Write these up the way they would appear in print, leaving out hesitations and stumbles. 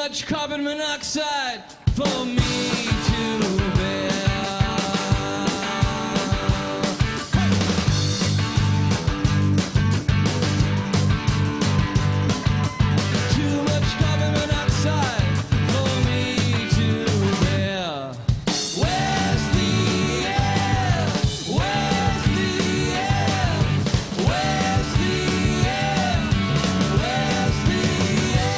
much carbon monoxide for me to bear. Too much carbon monoxide for me to bear. Where's the air? Where's the air? Where's the air? Where's the air?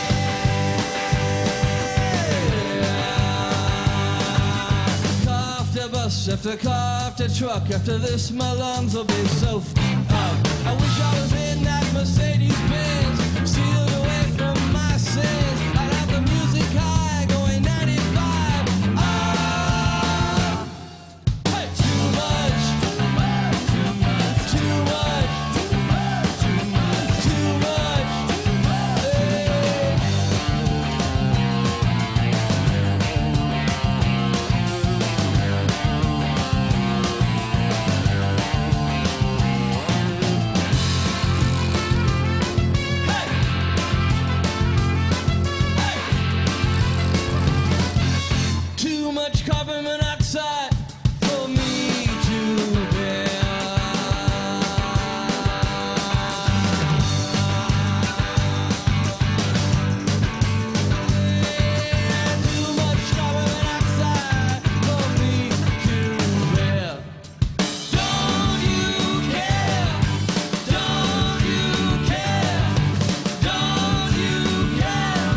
Car after bus, after car, after truck, after this my lungs will be so up. I wish I was in that Mercedes-Benz, sealed away from my sins. I'd have the music high, going 95. Ah, hey, too much, too much, too much, too much, too much, too much, hey. Too much carbon monoxide for me to bear. Too much carbon monoxide for me to bear. Don't you care? Don't you care? Don't you care?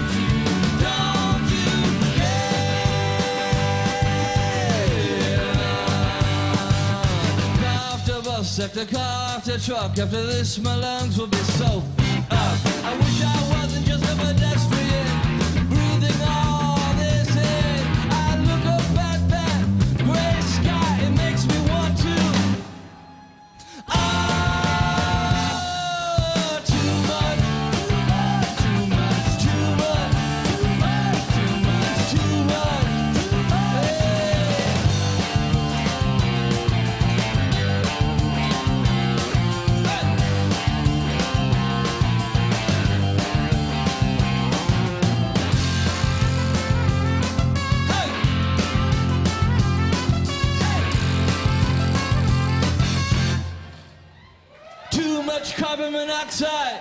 Don't you Car after bus, after car, after truck, after this my lungs will be so up. I wish I wasn't just a pedestrian, breathing all this in. I look up at that gray sky, it makes me want to. Oh, too much, too much, too much, too much, too much, too much, hey. Too much carbon monoxide